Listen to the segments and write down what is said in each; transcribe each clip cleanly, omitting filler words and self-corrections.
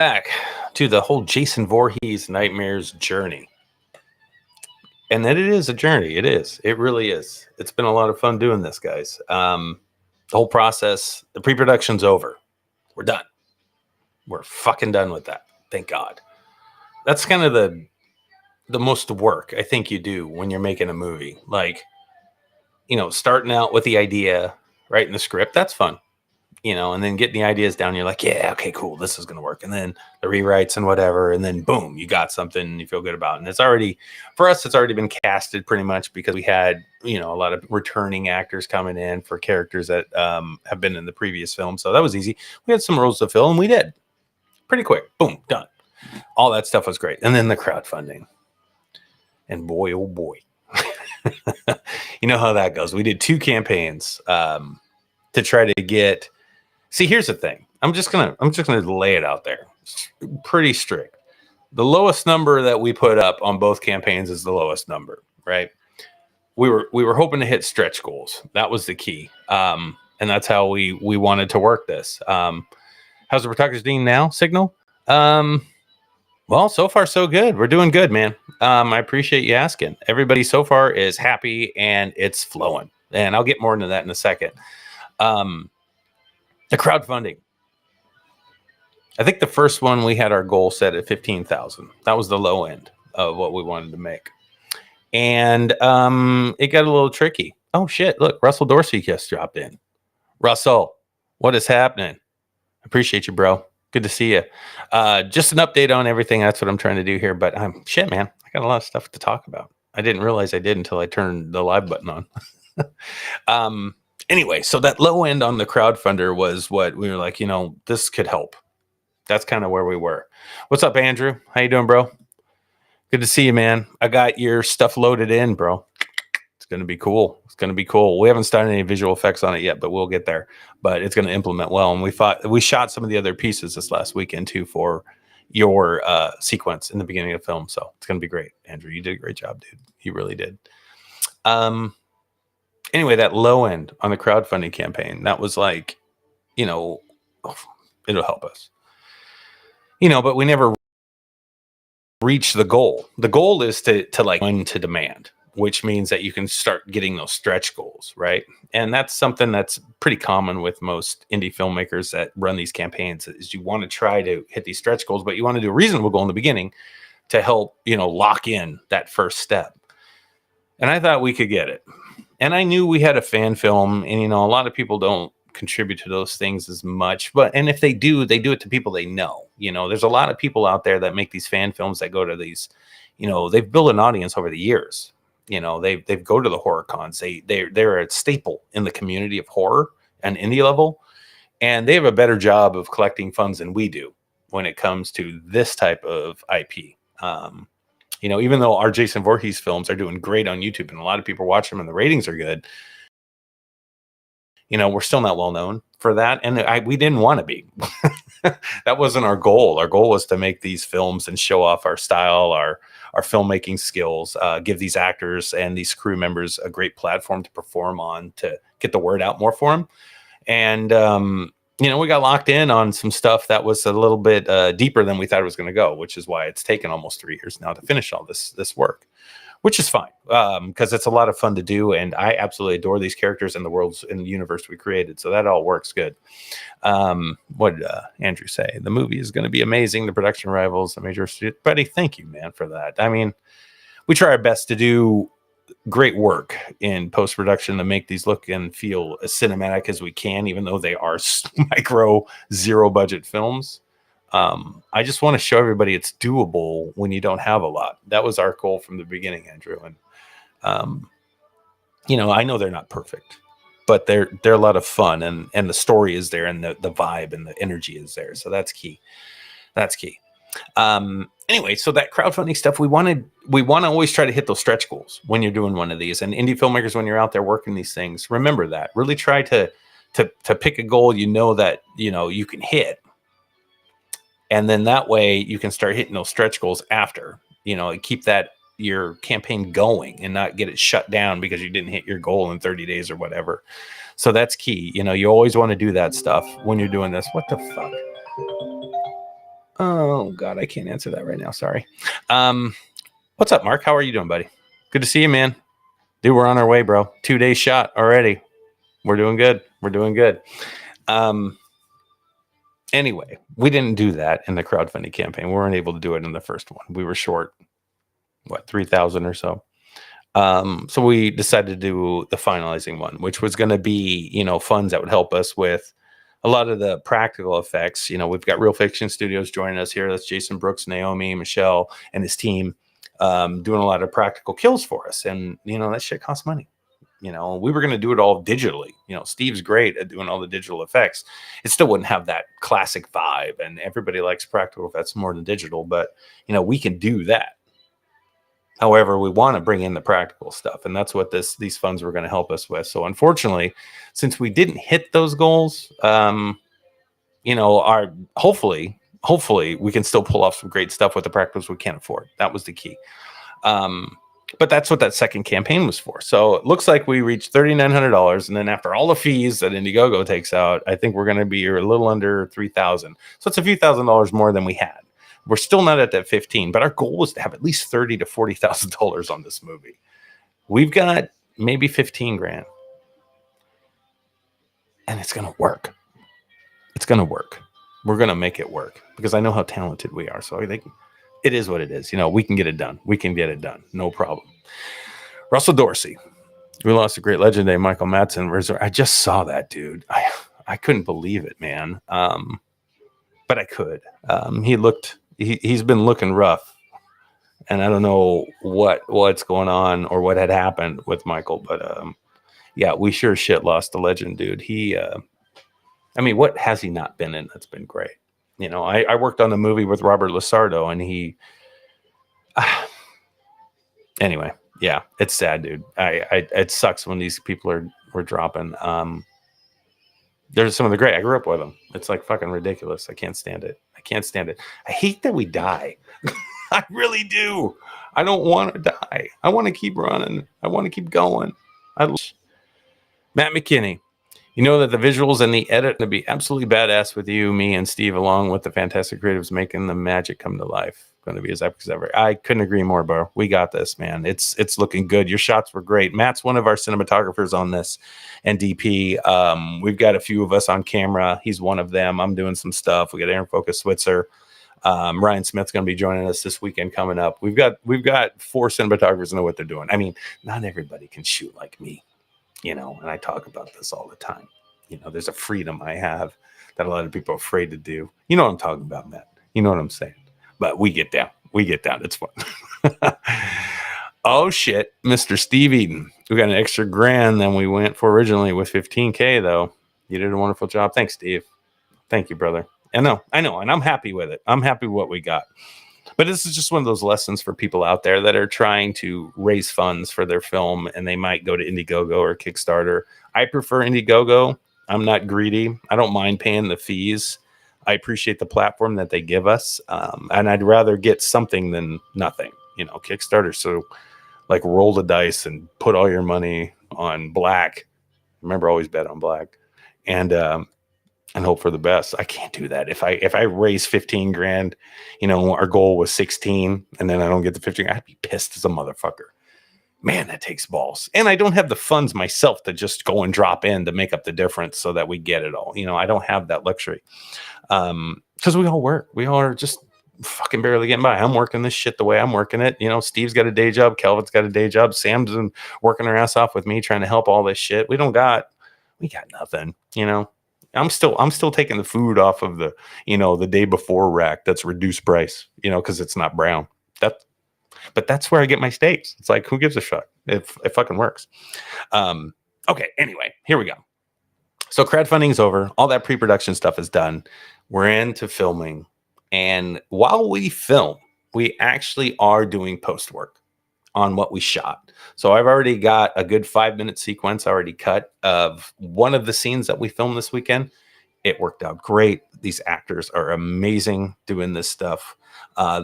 Back to the whole Jason Voorhees nightmares journey. And that it is a journey. It is. It really is. It's been a lot of fun doing this, guys. The whole process, the pre-production's over. We're done. We're fucking done with that. Thank God. That's kind of the most work I think you do when you're making a movie. Like, starting out with the idea, writing the script, that's fun. And then getting the ideas down, you're like, yeah, okay, cool, this is going to work. And then the rewrites and whatever, and then boom, you got something you feel good about. And it's already been casted pretty much because we had, a lot of returning actors coming in for characters that have been in the previous film. So that was easy. We had some roles to fill and we did pretty quick. Boom, done. All that stuff was great. And then the crowdfunding. And boy, oh boy, you know how that goes. We did 2 campaigns to try to get. See, here's the thing. I'm just gonna lay it out there. It's pretty strict. The lowest number that we put up on both campaigns is the lowest number, right? We were hoping to hit stretch goals. That was the key, and that's how we wanted to work this. How's the Pawtucket's Dean now? Signal? Well, so far so good. We're doing good, man. I appreciate you asking. Everybody so far is happy and it's flowing. And I'll get more into that in a second. The crowdfunding. I think the first one we had our goal set at 15,000. That was the low end of what we wanted to make. And it got a little tricky. Oh shit, look, Russell Dorsey just dropped in. Russell, what is happening? Appreciate you, bro. Good to see you. Just an update on everything. That's what I'm trying to do here. But shit, man, I got a lot of stuff to talk about. I didn't realize I did until I turned the live button on. Anyway, so that low end on the crowdfunder was what we were like, this could help. That's kind of where we were. What's up, Andrew? How you doing, bro? Good to see you, man. I got your stuff loaded in, bro. It's going to be cool. It's going to be cool. We haven't started any visual effects on it yet, but we'll get there. But it's going to implement well. And we shot some of the other pieces this last weekend too for your sequence in the beginning of the film. So it's going to be great. Andrew, you did a great job, dude. You really did. Anyway, that low end on the crowdfunding campaign, that was like, it'll help us. But we never reach the goal. The goal is to run to demand, which means that you can start getting those stretch goals, right? And that's something that's pretty common with most indie filmmakers that run these campaigns is you want to try to hit these stretch goals, but you want to do a reasonable goal in the beginning to help, lock in that first step. And I thought we could get it. And I knew we had a fan film and, a lot of people don't contribute to those things as much, and if they do it to people they know. There's a lot of people out there that make these fan films that go to these, they've built an audience over the years. They've go to the horror cons. They're a staple in the community of horror and indie level, and they have a better job of collecting funds than we do when it comes to this type of IP. Even though our Jason Voorhees films are doing great on YouTube and a lot of people watch them and the ratings are good, we're still not well known for that. And we didn't want to be. That wasn't our goal. Our goal was to make these films and show off our style, our filmmaking skills, give these actors and these crew members a great platform to perform on, to get the word out more for them. And, we got locked in on some stuff that was a little bit deeper than we thought it was going to go, which is why it's taken almost 3 years now to finish all this work, which is fine because it's a lot of fun to do. And I absolutely adore these characters and the worlds and the universe we created. So that all works good. What did Andrew say? The movie is going to be amazing. The production rivals, the major buddy. Thank you, man, for that. I mean, we try our best to do great work in post-production to make these look and feel as cinematic as we can, even though they are micro zero budget films. I just want to show everybody it's doable when you don't have a lot. That was our goal from the beginning, Andrew. And, I know they're not perfect, but they're a lot of fun and the story is there and the vibe and the energy is there. So that's key. Anyway, so that crowdfunding stuff, we want to always try to hit those stretch goals when you're doing one of these. And indie filmmakers, when you're out there working these things, remember that. Really try to pick a goal that you can hit. And then that way you can start hitting those stretch goals after, keep your campaign going and not get it shut down because you didn't hit your goal in 30 days or whatever. So that's key. You always want to do that stuff when you're doing this. What the fuck? Oh God, I can't answer that right now. Sorry. What's up, Mark? How are you doing, buddy? Good to see you, man. Dude, we're on our way, bro. 2 days shot already. We're doing good. We're doing good. Anyway, we didn't do that in the crowdfunding campaign. We weren't able to do it in the first one. We were short, 3,000 or so. So we decided to do the finalizing one, which was going to be, funds that would help us with a lot of the practical effects. We've got Real Fiction Studios joining us here. That's Jason Brooks, Naomi, Michelle, and his team doing a lot of practical kills for us. And, that shit costs money. We were going to do it all digitally. Steve's great at doing all the digital effects. It still wouldn't have that classic vibe. And everybody likes practical effects more than digital. But, we can do that. However, we want to bring in the practical stuff, and that's what these funds were going to help us with. So, unfortunately, since we didn't hit those goals, our hopefully we can still pull off some great stuff with the practicals we can't afford. That was the key. But that's what that second campaign was for. So it looks like we reached $3,900, and then after all the fees that Indiegogo takes out, I think we're going to be a little under 3,000. So it's a few $1,000s more than we had. We're still not at that 15, but our goal was to have at least $30,000 to $40,000 on this movie. We've got maybe 15 grand, and it's going to work. It's going to work. We're going to make it work because I know how talented we are. So I think it is what it is. We can get it done. We can get it done. No problem. Russell Dorsey. We lost a great legend named Michael Madsen. I just saw that, dude. I couldn't believe it, man. But I could. He's been looking rough, and I don't know what's going on or what had happened with Michael, but yeah, we sure shit lost the legend, dude. What has he not been in? That's been great. I worked on a movie with Robert Lasardo, and he. Anyway, yeah, it's sad, dude. It sucks when these people were dropping. There's some of the great. I grew up with them. It's like fucking ridiculous. I can't stand it. I hate that we die. I really do. I don't want to die. I want to keep running. I want to keep going. Matt McKinney. You know that the visuals and the edit are going to be absolutely badass with you, me, and Steve, along with the fantastic creatives making the magic come to life. Going to be as epic as ever. I couldn't agree more, bro. We got this, man. It's looking good. Your shots were great. Matt's one of our cinematographers on this and DP. We've got a few of us on camera. He's one of them. I'm doing some stuff. We got Aaron Focus Switzer. Ryan Smith's going to be joining us this weekend coming up. We've got 4 cinematographers who know what they're doing. Not everybody can shoot like me. And I talk about this all the time. There's a freedom I have that a lot of people are afraid to do. You know what I'm talking about, Matt. You know what I'm saying. But we get down. It's fun. Oh, shit. Mr. Steve Eden. We got an extra grand than we went for originally with 15K, though. You did a wonderful job. Thanks, Steve. Thank you, brother. I know. And I'm happy with it. I'm happy with what we got. But this is just one of those lessons for people out there that are trying to raise funds for their film, and they might go to Indiegogo or Kickstarter. I prefer Indiegogo. I'm not greedy. I don't mind paying the fees. I appreciate the platform that they give us, and I'd rather get something than nothing. Kickstarter, so like roll the dice and put all your money on black. Remember, always bet on black, and hope for the best. I can't do that. If I raise 15 grand, our goal was 16, and then I don't get the 15, I'd be pissed as a motherfucker. Man, that takes balls. And I don't have the funds myself to just go and drop in to make up the difference so that we get it all. I don't have that luxury. Because we all work. We all are just fucking barely getting by. I'm working this shit the way I'm working it. Steve's got a day job. Kelvin's got a day job. Sam's been working her ass off with me trying to help all this shit. We got nothing, I'm still taking the food off of the, the day before rack that's reduced price, because it's not brown. But that's where I get my steaks. It's like, who gives a fuck? It fucking works. Okay, anyway, here we go. So crowdfunding's over. All that pre-production stuff is done. We're into filming. And while we film, we actually are doing post work on what we shot. So I've already got a good 5-minute sequence already cut of one of the scenes that we filmed this weekend. It worked out great. These actors are amazing doing this stuff.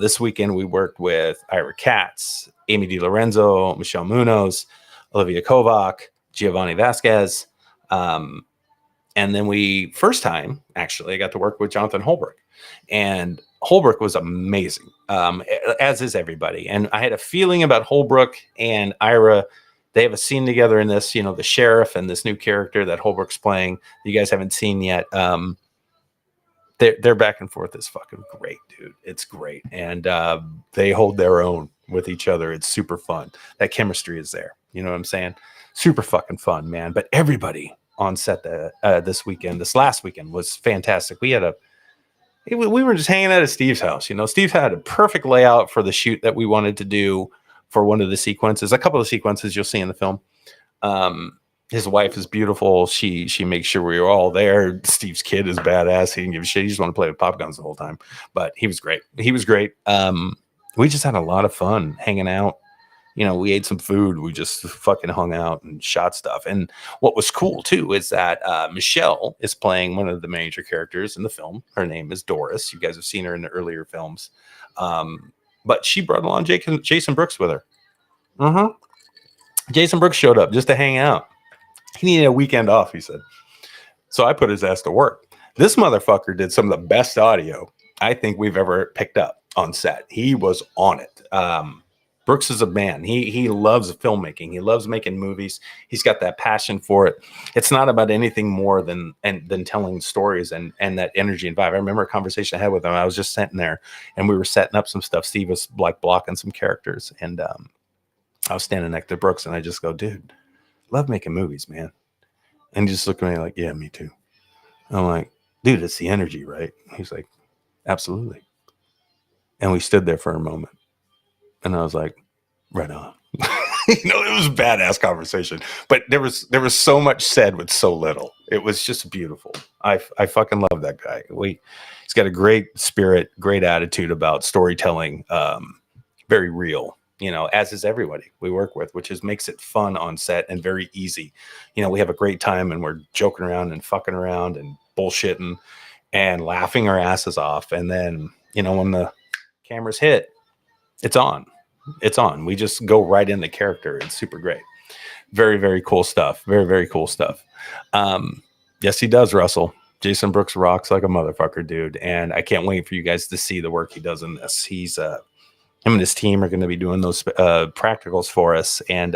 This weekend, we worked with Ira Katz, Amy DiLorenzo, Michelle Munoz, Olivia Kovac, Giovanni Vasquez. And then first time, actually, I got to work with Jonathan Holbrook. And Holbrook was amazing, as is everybody. And I had a feeling about Holbrook and Ira. They have a scene together in this, the sheriff and this new character that Holbrook's playing. You guys haven't seen yet. Their back and forth is fucking great, dude. It's great. And they hold their own with each other. It's super fun. That chemistry is there. You know what I'm saying? Super fucking fun, man. But everybody on set this last weekend was fantastic. We were just hanging out at Steve's house. Steve had a perfect layout for the shoot that we wanted to do for one of the sequences. A couple of sequences you'll see in the film. His wife is beautiful. She makes sure we were all there. Steve's kid is badass. He didn't give a shit. He just wanted to play with pop guns the whole time. But he was great. We just had a lot of fun hanging out. We ate some food. We just fucking hung out and shot stuff. And what was cool too is that Michelle is playing one of the major characters in the film. Her name is Doris. You guys have seen her in the earlier films. But she brought along Jason Brooks with her. Jason Brooks showed up just to hang out. He needed a weekend off, he said. So I put his ass to work. This motherfucker did some of the best audio I think we've ever picked up on set. He was on it. Brooks is a man. He loves filmmaking. He loves making movies. He's got that passion for it. It's not about anything more than telling stories and that energy and vibe. I remember a conversation I had with him. I was just sitting there and we were setting up some stuff. Steve was like blocking some characters, and I was standing next to Brooks, and I just go, dude, love making movies, man. And he just looked at me like, yeah, me too. I'm like, dude, it's the energy, right? He's like, absolutely. And we stood there for a moment. And I was like, right on. It was a badass conversation. But there was so much said with so little. It was just beautiful. I fucking love that guy. He's got a great spirit, great attitude about storytelling. Very real, as is everybody we work with, which makes it fun on set and very easy. We have a great time and we're joking around and fucking around and bullshitting and laughing our asses off. And then, when the cameras hit, it's on. We just go right into character. It's super great. Very, very cool stuff. Very, very cool stuff. Yes, he does, Russell. Jason Brooks rocks like a motherfucker, dude. And I can't wait for you guys to see the work he does in this. Him and his team are going to be doing those practicals for us. And,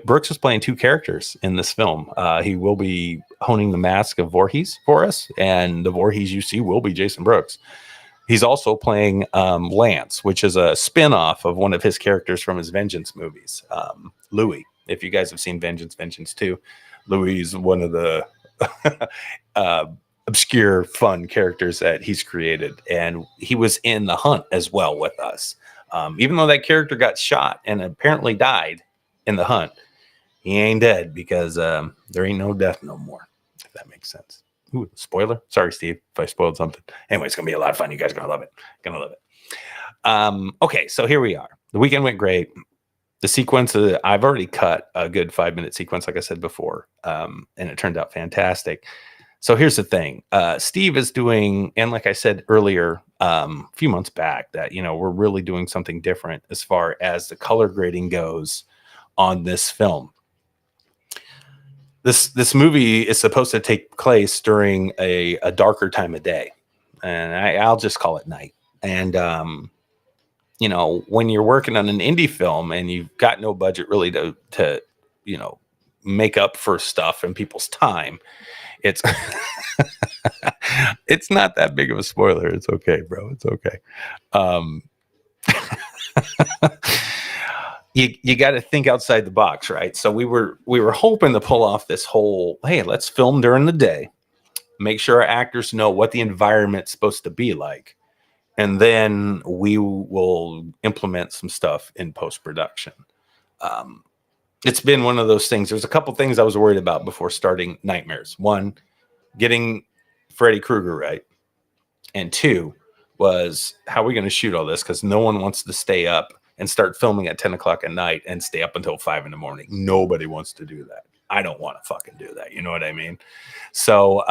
Brooks is playing two characters in this film. He will be honing the mask of Voorhees for us. And the Voorhees you see will be Jason Brooks. He's also playing Lance, which is a spin-off of one of his characters from his Vengeance movies, Louis. If you guys have seen Vengeance 2, Louis is one of the obscure, fun characters that he's created. And he was in The Hunt as well with us. Even though that character got shot and apparently died in The Hunt, he ain't dead because there ain't no death no more, if that makes sense. Ooh, spoiler. Sorry, Steve, if I spoiled something. Anyway, it's going to be a lot of fun. You guys are going to love it. Okay, so here we are. The weekend went great. The sequence, I've already cut a good 5-minute sequence, like I said before, and it turned out fantastic. So here's the thing. Steve is doing, and like I said earlier, a few months back, that, we're really doing something different as far as the color grading goes on this film. This movie is supposed to take place during a darker time of day, and I'll just call it night. And when you're working on an indie film and you've got no budget really to make up for stuff and people's time, it's it's not that big of a spoiler. It's okay, bro. It's okay. You got to think outside the box, right? So we were hoping to pull off this whole, hey, let's film during the day, make sure our actors know what the environment's supposed to be like, and then we will implement some stuff in post-production. It's been one of those things. There's a couple things I was worried about before starting Nightmares. One, getting Freddy Krueger right, and two was, how are we going to shoot all this? Because no one wants to stay up and start filming at 10 o'clock at night and stay up until 5 in the morning. Nobody wants to do that. I don't want to fucking do that. You know what I mean? So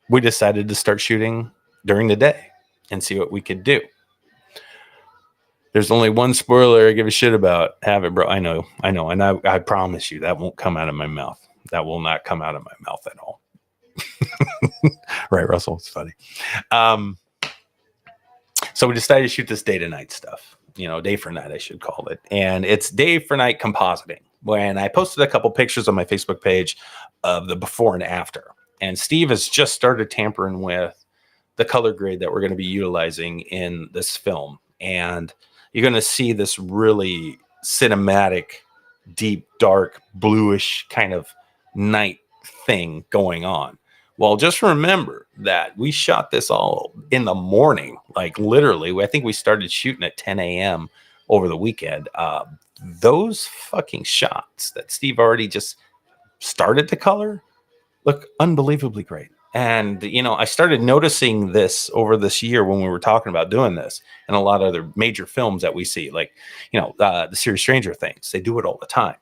we decided to start shooting during the day and see what we could do. There's only one spoiler I give a shit about. Have it, bro. I know. And I promise you that won't come out of my mouth. That will not come out of my mouth at all. Right, Russell? It's funny. So we decided to shoot this day to night stuff, day for night, I should call it. And it's day for night compositing. When I posted a couple pictures on my Facebook page of the before and after. And Steve has just started tampering with the color grade that we're going to be utilizing in this film. And you're going to see this really cinematic, deep, dark, bluish kind of night thing going on. Well, just remember that we shot this all in the morning, like literally. I think we started shooting at 10 a.m. over the weekend. Those fucking shots that Steve already just started to color look unbelievably great. And, I started noticing this over this year when we were talking about doing this and a lot of other major films that we see, like, the series Stranger Things. They do it all the time.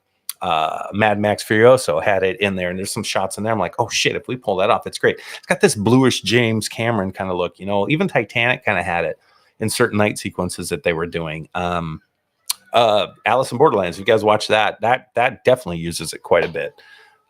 Mad Max Furioso had it in there, and there's some shots in there. I'm like, oh shit, if we pull that off, it's great. It's got this bluish James Cameron kind of look, even Titanic kind of had it in certain night sequences that they were doing. Alice in Borderlands, if you guys watch that definitely uses it quite a bit.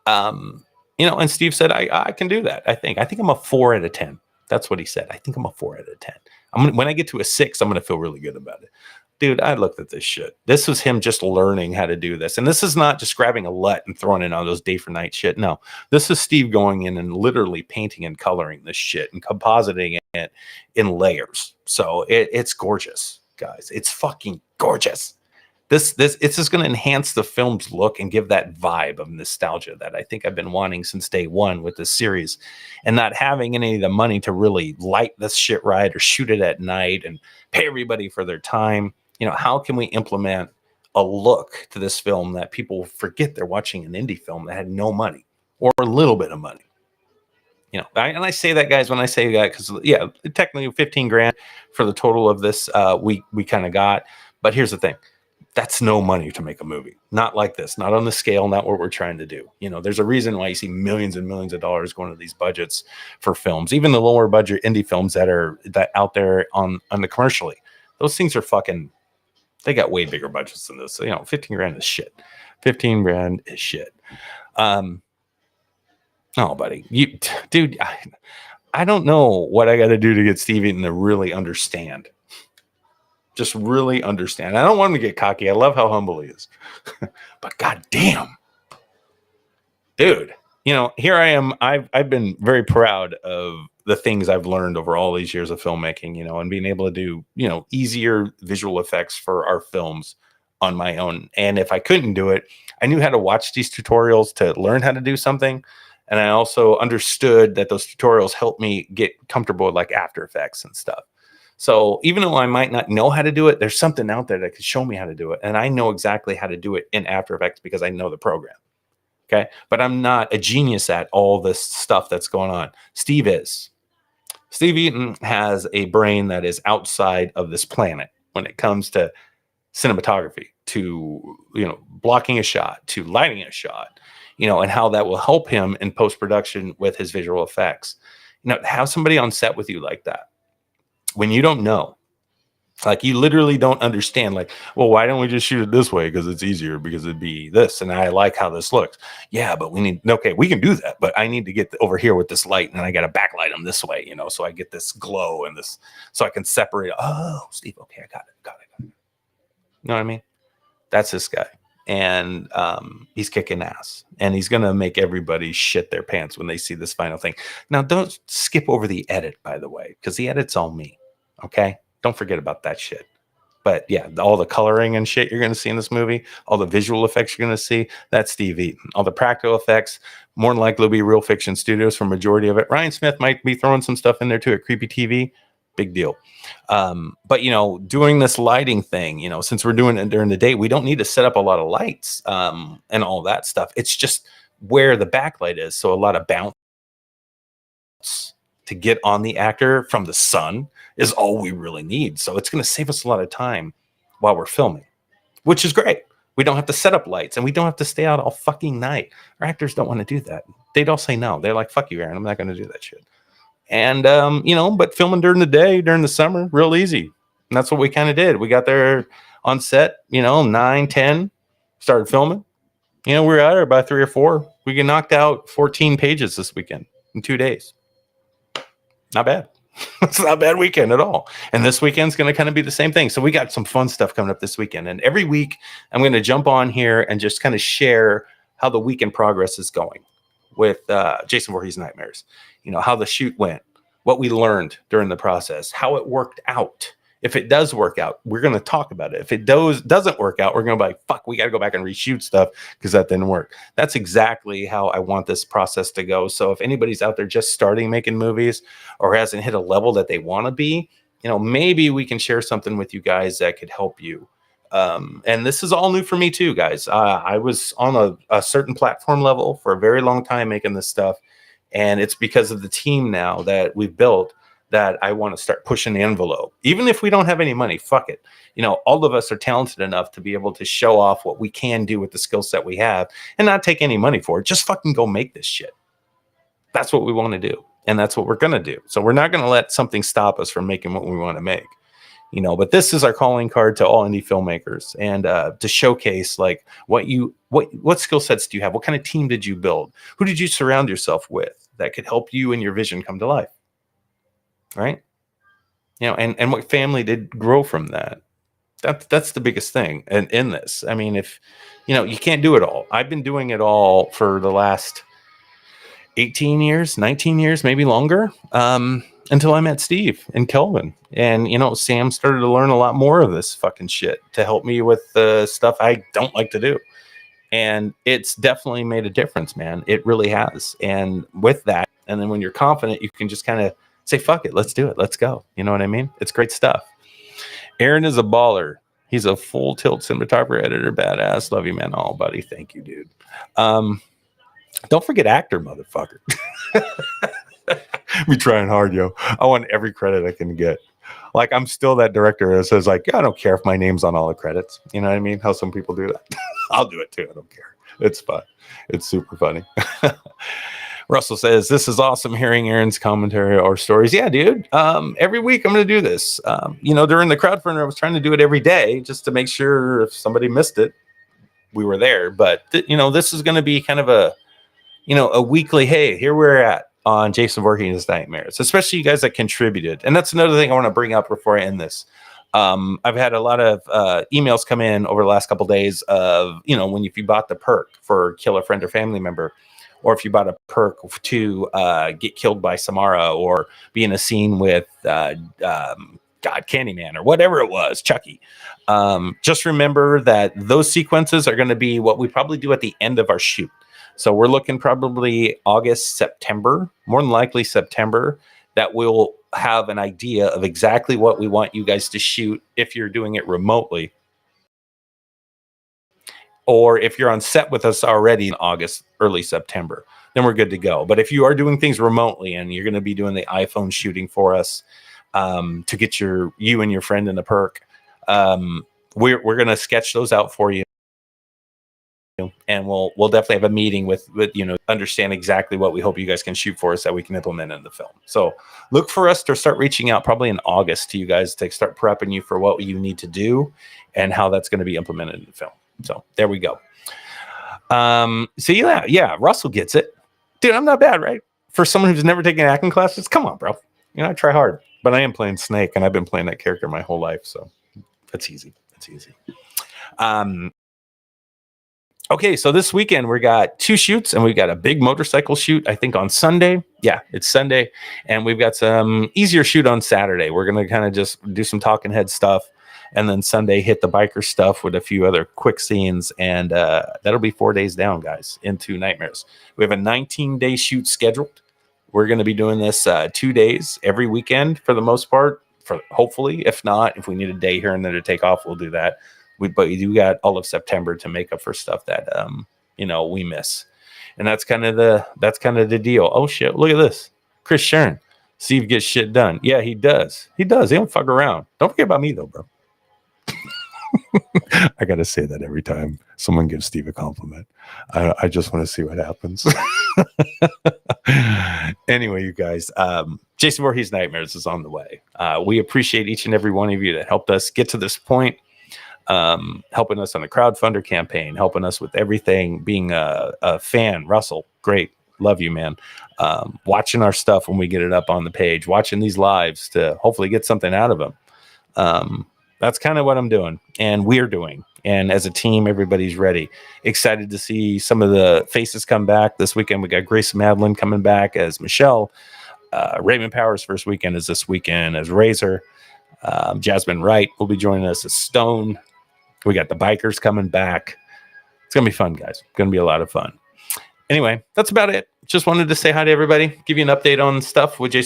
And Steve said, I can do that. I think I'm a 4 out of 10. That's what he said. I think I'm a 4 out of 10. When I get to a 6, I'm going to feel really good about it. Dude, I looked at this shit. This was him just learning how to do this. And this is not just grabbing a LUT and throwing it on those day for night shit. No, this is Steve going in and literally painting and coloring this shit and compositing it in layers. So it's gorgeous, guys. It's fucking gorgeous. It's just going to enhance the film's look and give that vibe of nostalgia that I think I've been wanting since day one with this series, and not having any of the money to really light this shit right or shoot it at night and pay everybody for their time. How can we implement a look to this film that people forget they're watching an indie film that had no money or a little bit of money? And I say that, guys, when I say that, because technically 15 grand for the total of this, we kind of got, but here's the thing. That's no money to make a movie. Not like this, not on the scale, not what we're trying to do. There's a reason why you see millions and millions of dollars going to these budgets for films, even the lower budget indie films that are out there on the commercially. Those things are fucking, they got way bigger budgets than this. 15 grand is shit. 15 grand is shit. Oh, buddy, dude, I don't know what I got to do to get Steve Eaton to really understand. Just really understand. I don't want him to get cocky. I love how humble he is. But goddamn, dude, here I am. I've been very proud of the things I've learned over all these years of filmmaking, and being able to do, easier visual effects for our films on my own. And if I couldn't do it, I knew how to watch these tutorials to learn how to do something. And I also understood that those tutorials helped me get comfortable with like After Effects and stuff. So even though I might not know how to do it, there's something out there that could show me how to do it. And I know exactly how to do it in After Effects because I know the program. Okay. But I'm not a genius at all this stuff that's going on. Steve is. Steve Eaton has a brain that is outside of this planet when it comes to cinematography, to, blocking a shot, to lighting a shot, and how that will help him in post-production with his visual effects. Have somebody on set with you like that. When you don't know, like you literally don't understand, like, well, why don't we just shoot it this way? Because it's easier, because it'd be this. And I like how this looks. Yeah, but we can do that. But I need to get over here with this light, and I got to backlight them this way, so I get this glow and this, so I can separate. Oh, Steve. Okay. I got it. You know what I mean? That's this guy. And he's kicking ass, and he's going to make everybody shit their pants when they see this final thing. Now, don't skip over the edit, by the way, because the edit's all me. Okay, don't forget about that shit. But yeah, all the coloring and shit you're going to see in this movie, all the visual effects you're going to see, that's Steve Eaton. All the practical effects, more than likely will be Real Fiction Studios for majority of it. Ryan Smith might be throwing some stuff in there too at Creepy TV. Big deal. But doing this lighting thing, since we're doing it during the day, we don't need to set up a lot of lights and all that stuff. It's just where the backlight is. So a lot of bounce to get on the actor from the sun is all we really need. So it's going to save us a lot of time while we're filming, which is great. We don't have to set up lights, and we don't have to stay out all fucking night. Our actors don't want to do that. They'd all say no. They're like, fuck you, Aaron. I'm not going to do that shit. And, but filming during the day, during the summer, real easy. And that's what we kind of did. We got there on set, 9, 10, started filming. We were out there by 3 or 4. We get knocked out 14 pages this weekend in 2 days. Not bad. It's not a bad weekend at all. And this weekend's going to kind of be the same thing. So we got some fun stuff coming up this weekend. And every week I'm going to jump on here and just kind of share how the weekend progress is going with Jason Voorhees Nightmares. You know, how the shoot went, what we learned during the process, how it worked out. If it does work out, we're going to talk about it. If it doesn't work out, we're going to be like, fuck, we got to go back and reshoot stuff because that didn't work. That's exactly how I want this process to go. So if anybody's out there just starting making movies or hasn't hit a level that they want to be, you know, maybe we can share something with you guys that could help you. And this is all new for me too, guys. I was on a certain platform level for a very long time making this stuff. And it's because of the team now that we've built that I want to start pushing the envelope. Even if we don't have any money, fuck it. You know, all of us are talented enough to be able to show off what we can do with the skill set we have and not take any money for it. Just fucking go make this shit. That's what we want to do. And that's what we're going to do. So we're not going to let something stop us from making what we want to make. You know, but this is our calling card to all indie filmmakers and to showcase like what skill sets do you have? What kind of team did you build? Who did you surround yourself with that could help you and your vision come to life? Right? You know, and what family did grow from that? That's the biggest thing. And in this, I mean, if you know, you can't do it all. I've been doing it all for the last 18 years, 19 years, maybe longer, until I met Steve and Kelvin. And, you know, Sam started to learn a lot more of this fucking shit to help me with the stuff I don't like to do. And it's definitely made a difference, man. It really has. And with that, and then when you're confident, you can just kind of say, fuck it, let's do it. Let's go. You know what I mean? It's great stuff. Aaron is a baller. He's a full tilt cinematographer, editor, badass. Love you, man. Oh, buddy. Thank you, dude. Don't forget actor, motherfucker. Me trying hard, yo. I want every credit I can get. Like, I'm still that director that says, like, I don't care if my name's on all the credits. You know what I mean? How some people do that. I'll do it too. I don't care. It's fun. It's super funny. Russell says, this is awesome hearing Aaron's commentary or stories. Yeah, dude. Every week I'm going to do this. You know, during the crowdfunder, I was trying to do it every day just to make sure if somebody missed it, we were there. But, you know, this is going to be kind of a, you know, a weekly, hey, here we're at on Jason Voorhees Nightmares, especially you guys that contributed. And that's another thing I want to bring up before I end this. I've had a lot of emails come in over the last couple of days of, you know, if you bought the perk for kill a friend or family member, or if you bought a perk to get killed by Samara or be in a scene with Candyman or whatever it was, Chucky. Just remember that those sequences are going to be what we probably do at the end of our shoot. So we're looking probably August, September, more than likely September, that we'll have an idea of exactly what we want you guys to shoot if you're doing it remotely. Or if you're on set with us already in August, early September, then we're good to go. But if you are doing things remotely and you're going to be doing the iPhone shooting for us to get you and your friend in the perk, we're going to sketch those out for you. And we'll definitely have a meeting with you know, understand exactly what we hope you guys can shoot for us that we can implement in the film. So look for us to start reaching out probably in August to you guys to start prepping you for what you need to do and how that's going to be implemented in the film. So there we go. So yeah, Russell gets it. Dude, I'm not bad, right? For someone who's never taken acting classes, come on, bro. You know, I try hard, but I am playing Snake and I've been playing that character my whole life. So that's easy. It's easy. Okay, so this weekend we got 2 shoots and we've got a big motorcycle shoot, I think on Sunday. Yeah, it's Sunday. And we've got some easier shoot on Saturday. We're going to kind of just do some talking head stuff. And then Sunday hit the biker stuff with a few other quick scenes. And that'll be 4 days down, guys, into Nightmares. We have a 19-day shoot scheduled. We're going to be doing this 2 days every weekend for the most part. For hopefully, if not, if we need a day here and there to take off, we'll do that. But you got all of September to make up for stuff that you know, we miss, and that's kind of the deal. Oh shit! Look at this, Chris Sharon. Steve gets shit done. Yeah, he does. He don't fuck around. Don't forget about me though, bro. I gotta say that every time someone gives Steve a compliment. I just want to see what happens. Anyway, you guys, Jason Voorhees Nightmares is on the way. We appreciate each and every one of you that helped us get to this point. Helping us on the crowdfunder campaign, helping us with everything, being a fan. Russell, great. Love you, man. Watching our stuff when we get it up on the page, watching these lives to hopefully get something out of them. That's kind of what I'm doing and we're doing. And as a team, everybody's ready. Excited to see some of the faces come back this weekend. We got Grace Madeline coming back as Michelle. Raymond Powers' first weekend is this weekend as Razor. Jasmine Wright will be joining us as Stone. We got the bikers coming back. It's going to be fun, guys. It's going to be a lot of fun. Anyway, that's about it. Just wanted to say hi to everybody, give you an update on stuff with Jason